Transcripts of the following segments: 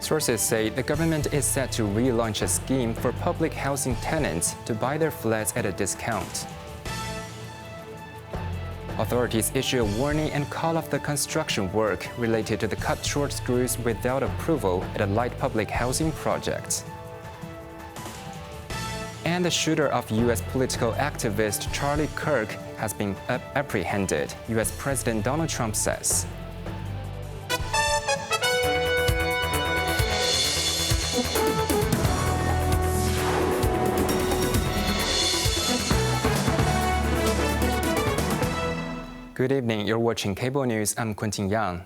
Sources say the government is set to relaunch a scheme for public housing tenants to buy their flats at a discount. Authorities issue a warning and call off the construction work related to the cut short screws without approval at a light public housing project. And the shooter of U.S. political activist Charlie Kirk has been apprehended, U.S. President Donald Trump says. Good evening, you're watching Cable News. I'm Quentin Yang.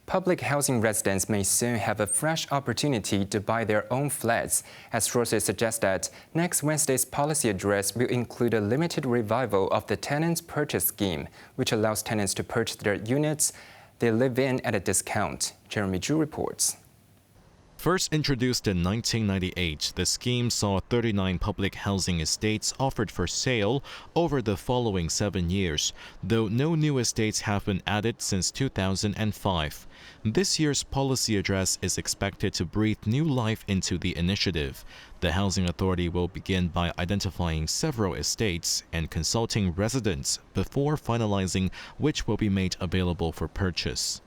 Public housing residents may soon have a fresh opportunity to buy their own flats, as sources suggest that next Wednesday's policy address will include a limited revival of the tenants' purchase scheme, which allows tenants to purchase their units they live in at a discount. Jeremy Zhu reports. First introduced in 1998, the scheme saw 39 public housing estates offered for sale over the following 7 years, though no new estates have been added since 2005. This year's policy address is expected to breathe new life into the initiative. The Housing Authority will begin by identifying several estates and consulting residents before finalizing which will be made available for purchase.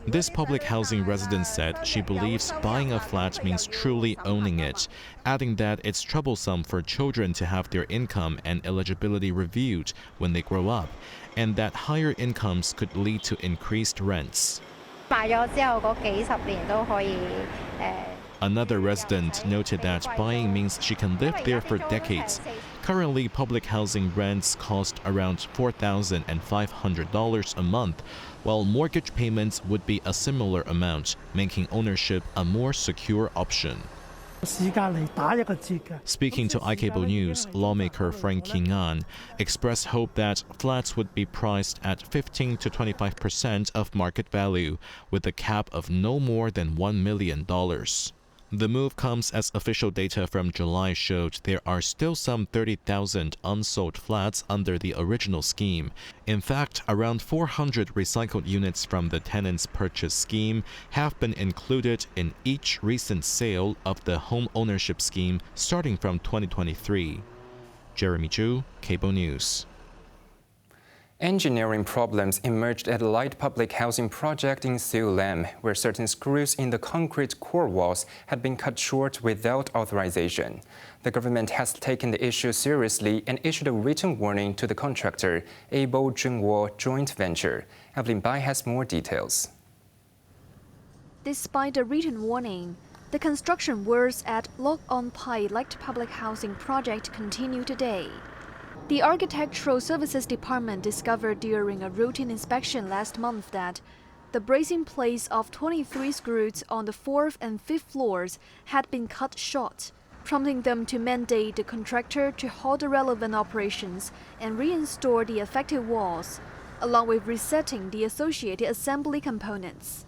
This public housing resident said she believes buying a flat means truly owning it, adding that it's troublesome for children to have their income and eligibility reviewed when they grow up, and that higher incomes could lead to increased rents. Another resident noted that buying means she can live there for decades. Currently, public housing rents cost around $4,500 a month, while mortgage payments would be a similar amount, making ownership a more secure option. Speaking to iCable News, lawmaker Frank King-an expressed hope that flats would be priced at 15 to 25% of market value, with a cap of no more than $1 million. The move comes as official data from July showed there are still some 30,000 unsold flats under the original scheme. In fact, around 400 recycled units from the tenants' purchase scheme have been included in each recent sale of the home ownership scheme starting from 2023. Jeremy Zhu, Cable News. Engineering problems emerged at a light public housing project in Siu Lam, where certain screws in the concrete core walls had been cut short without authorization. The government has taken the issue seriously and issued a written warning to the contractor, Able Zhengwo Joint Venture. Evelyn Bai has more details. Despite a written warning, the construction works at Lok On Pai Light Public Housing Project continue today. The Architectural Services Department discovered during a routine inspection last month that the bracing plates of 23 screws on the 4th and 5th floors had been cut short, prompting them to mandate the contractor to halt the relevant operations and reinstall the affected walls, along with resetting the associated assembly components.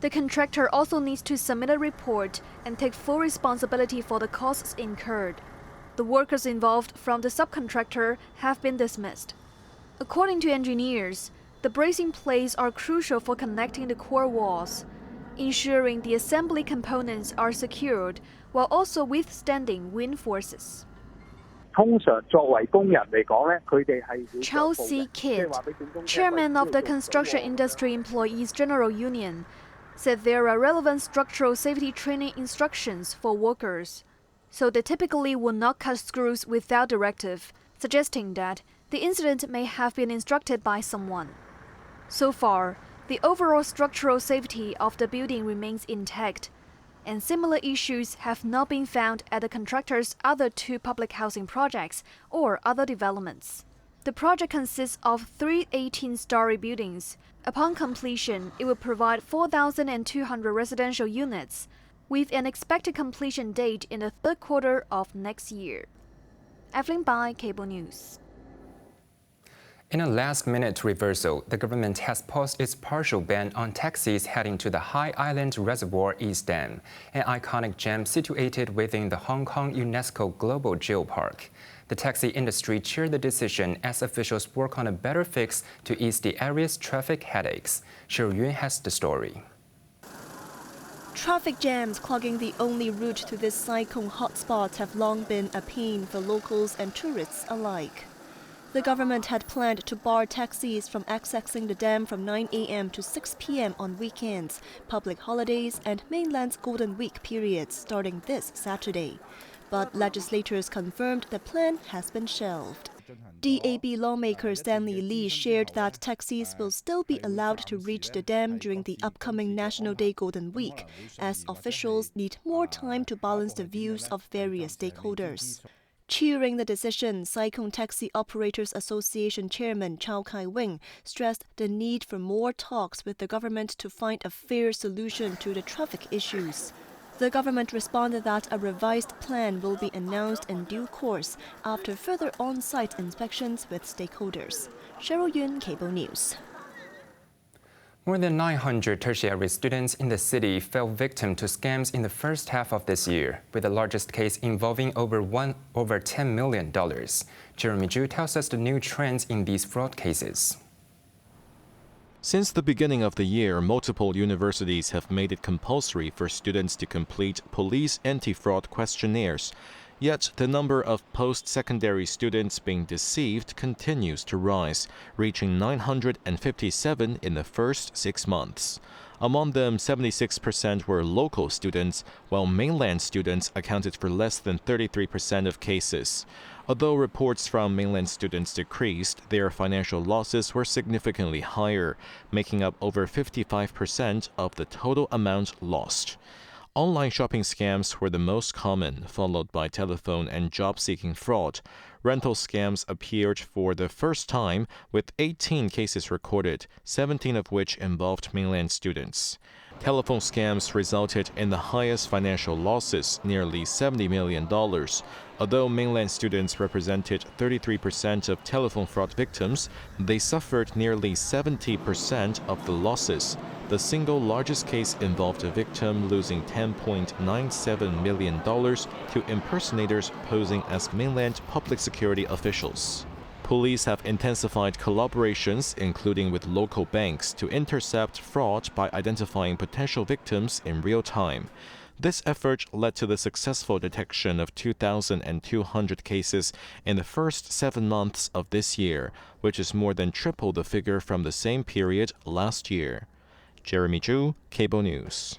The contractor also needs to submit a report and take full responsibility for the costs incurred. The workers involved from the subcontractor have been dismissed. According to engineers, the bracing plates are crucial for connecting the core walls, ensuring the assembly components are secured while also withstanding wind forces. Charlie Kirk, chairman of the Construction Industry Employees General Union, said there are relevant structural safety training instructions for workers, so they typically will not cut screws without directive, suggesting that the incident may have been instructed by someone. So far, the overall structural safety of the building remains intact, and similar issues have not been found at the contractor's other 2 public housing projects or other developments. The project consists of 3 18-story buildings. Upon completion, it will provide 4,200 residential units, with an expected completion date in the 3rd quarter of next year. Evelyn Bai, Cable News. In a last-minute reversal, the government has paused its partial ban on taxis heading to the High Island Reservoir East Dam, an iconic gem situated within the Hong Kong UNESCO Global Geopark. The taxi industry cheered the decision as officials work on a better fix to ease the area's traffic headaches. Shiryu Yun has the story. Traffic jams clogging the only route to this cyclone hotspot have long been a pain for locals and tourists alike. The government had planned to bar taxis from accessing the dam from 9 a.m. to 6 p.m. on weekends, public holidays, and mainland's Golden Week periods starting this Saturday. But legislators confirmed the plan has been shelved. DAB lawmaker Stanley Lee shared that taxis will still be allowed to reach the dam during the upcoming National Day Golden Week, as officials need more time to balance the views of various stakeholders. Cheering the decision, Cyclone Taxi Operators Association Chairman Chow Kai-wing stressed the need for more talks with the government to find a fair solution to the traffic issues. The government responded that a revised plan will be announced in due course after further on-site inspections with stakeholders. Cheryl Yun, Cable News. More than 900 tertiary students in the city fell victim to scams in the first half of this year, with the largest case involving over $10 million. Jeremy Zhu tells us the new trends in these fraud cases. Since the beginning of the year, multiple universities have made it compulsory for students to complete police anti-fraud questionnaires. Yet the number of post-secondary students being deceived continues to rise, reaching 957 in the first 6 months. Among them, 76% were local students, while mainland students accounted for less than 33% of cases. Although reports from mainland students decreased, their financial losses were significantly higher, making up over 55% of the total amount lost. Online shopping scams were the most common, followed by telephone and job-seeking fraud. Rental scams appeared for the first time, with 18 cases recorded, 17 of which involved mainland students. Telephone scams resulted in the highest financial losses, nearly $70 million. Although mainland students represented 33% of telephone fraud victims, they suffered nearly 70% of the losses. The single largest case involved a victim losing $10.97 million to impersonators posing as mainland public security officials. Police have intensified collaborations, including with local banks, to intercept fraud by identifying potential victims in real time. This effort led to the successful detection of 2,200 cases in the first 7 months of this year, which is more than triple the figure from the same period last year. Jeremy Zhu, Cable News.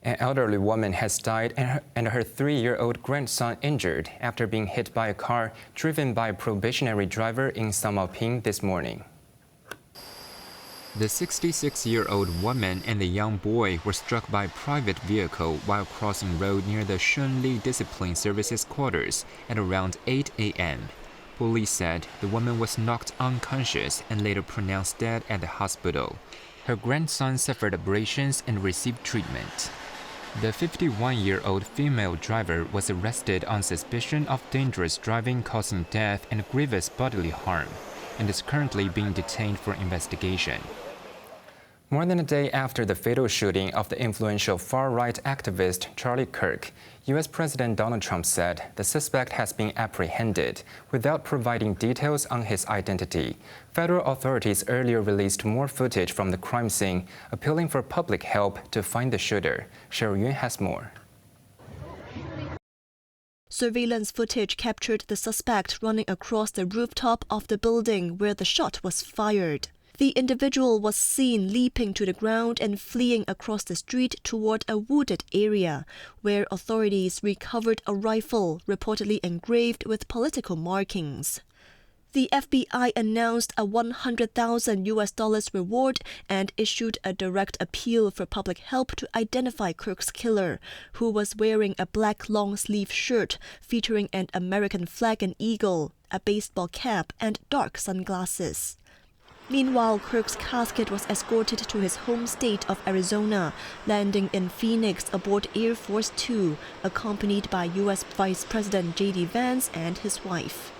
An elderly woman has died and her 3-year-old grandson injured after being hit by a car driven by a probationary driver in Samalping this morning. The 66-year-old woman and the young boy were struck by a private vehicle while crossing road near the Shunli Discipline Services quarters at around 8 a.m. Police said the woman was knocked unconscious and later pronounced dead at the hospital. Her grandson suffered abrasions and received treatment. The 51-year-old female driver was arrested on suspicion of dangerous driving causing death and grievous bodily harm, and is currently being detained for investigation. More than a day after the fatal shooting of the influential far-right activist Charlie Kirk, U.S. President Donald Trump said the suspect has been apprehended without providing details on his identity. Federal authorities earlier released more footage from the crime scene, appealing for public help to find the shooter. Cheryl Yun has more. Surveillance footage captured the suspect running across the rooftop of the building where the shot was fired. The individual was seen leaping to the ground and fleeing across the street toward a wooded area, where authorities recovered a rifle reportedly engraved with political markings. The FBI announced a $100,000 reward and issued a direct appeal for public help to identify Kirk's killer, who was wearing a black long-sleeve shirt featuring an American flag and eagle, a baseball cap, and dark sunglasses. Meanwhile, Kirk's casket was escorted to his home state of Arizona, landing in Phoenix aboard Air Force Two, accompanied by U.S. Vice President J.D. Vance and his wife.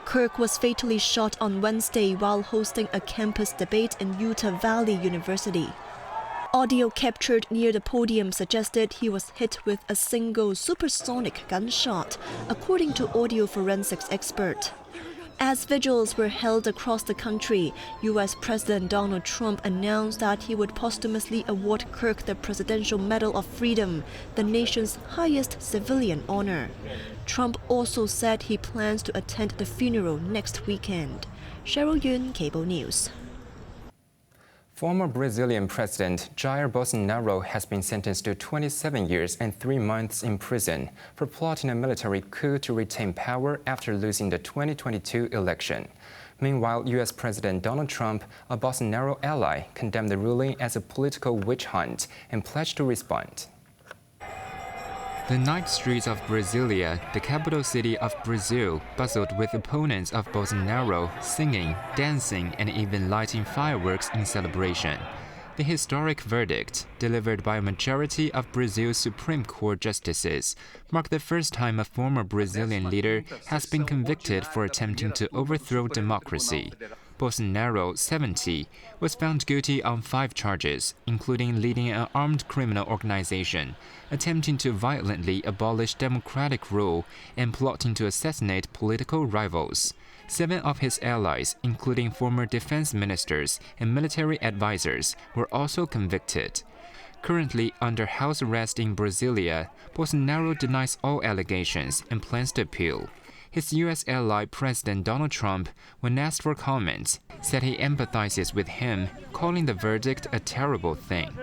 Kirk was fatally shot on Wednesday while hosting a campus debate in Utah Valley University. Audio captured near the podium suggested he was hit with a single supersonic gunshot, according to audio forensics expert. As vigils were held across the country, U.S. President Donald Trump announced that he would posthumously award Kirk the Presidential Medal of Freedom, the nation's highest civilian honor. Trump also said he plans to attend the funeral next weekend. Cheryl Yun, Cable News. Former Brazilian President Jair Bolsonaro has been sentenced to 27 years and 3 months in prison for plotting a military coup to retain power after losing the 2022 election. Meanwhile, U.S. President Donald Trump, a Bolsonaro ally, condemned the ruling as a political witch hunt and pledged to respond. The night streets of Brasilia, the capital city of Brazil, bustled with opponents of Bolsonaro singing, dancing, and even lighting fireworks in celebration. The historic verdict, delivered by a majority of Brazil's Supreme Court justices, marked the first time a former Brazilian leader has been convicted for attempting to overthrow democracy. Bolsonaro, 70, was found guilty on 5 charges, including leading an armed criminal organization, attempting to violently abolish democratic rule, and plotting to assassinate political rivals. 7 of his allies, including former defense ministers and military advisors, were also convicted. Currently under house arrest in Brasilia, Bolsonaro denies all allegations and plans to appeal. His U.S. ally, President Donald Trump, when asked for comments, said he empathizes with him, calling the verdict a terrible thing.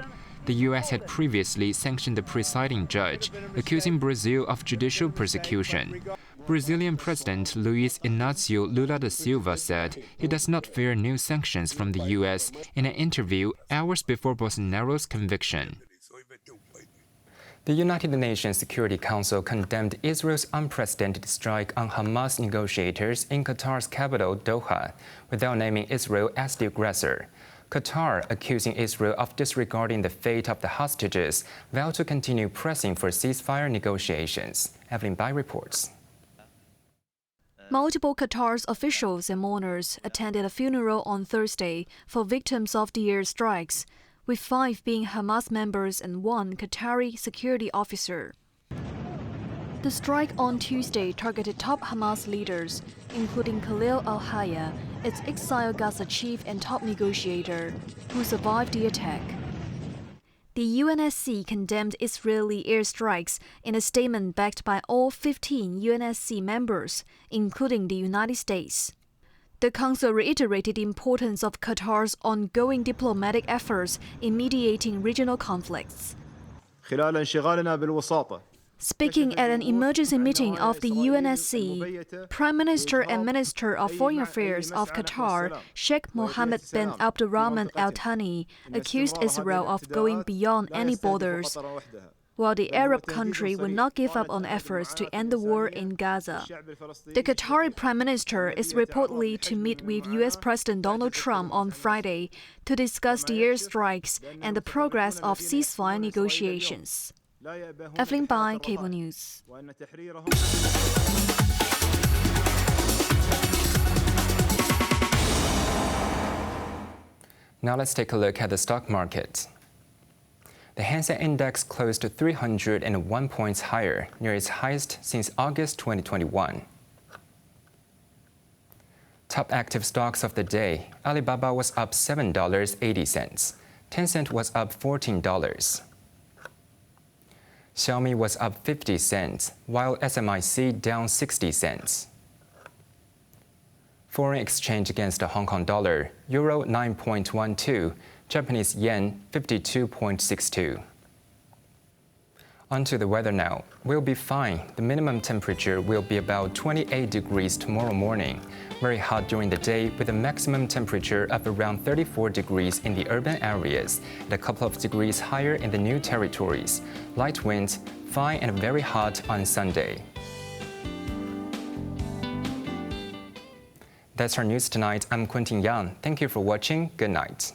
The U.S. had previously sanctioned the presiding judge, accusing Brazil of judicial persecution. Brazilian President Luiz Inácio Lula da Silva said he does not fear new sanctions from the U.S. in an interview hours before Bolsonaro's conviction. The United Nations Security Council condemned Israel's unprecedented strike on Hamas negotiators in Qatar's capital, Doha, without naming Israel as the aggressor. Qatar, accusing Israel of disregarding the fate of the hostages, vowed to continue pressing for ceasefire negotiations. Evelyn Bai reports. Multiple Qatar's officials and mourners attended a funeral on Thursday for victims of the airstrikes, with 5 being Hamas members and 1 Qatari security officer. The strike on Tuesday targeted top Hamas leaders, including Khalil al-Hayya, its exiled Gaza chief and top negotiator, who survived the attack. The UNSC condemned Israeli airstrikes in a statement backed by all 15 UNSC members, including the United States. The Council reiterated the importance of Qatar's ongoing diplomatic efforts in mediating regional conflicts. Speaking at an emergency meeting of the UNSC, Prime Minister and Minister of Foreign Affairs of Qatar, Sheikh Mohammed bin Abdulrahman Al Thani, accused Israel of going beyond any borders, while the Arab country will not give up on efforts to end the war in Gaza. The Qatari Prime Minister is reportedly to meet with U.S. President Donald Trump on Friday to discuss the airstrikes and the progress of ceasefire negotiations. Evelyn Bai, Cable News. Now let's take a look at the stock market. The Hang Seng Index closed 301 points higher, near its highest since August 2021. Top active stocks of the day: Alibaba was up $7.80. Tencent was up $14. Xiaomi was up 50 cents, while SMIC down 60 cents. Foreign exchange against the Hong Kong dollar: Euro 9.12, Japanese yen 52.62. On to the weather now. We'll be fine. The minimum temperature will be about 28 degrees tomorrow morning. Very hot during the day with a maximum temperature of around 34 degrees in the urban areas and a couple of degrees higher in the new territories. Light winds, fine and very hot on Sunday. That's our news tonight. I'm Quentin Yang. Thank you for watching. Good night.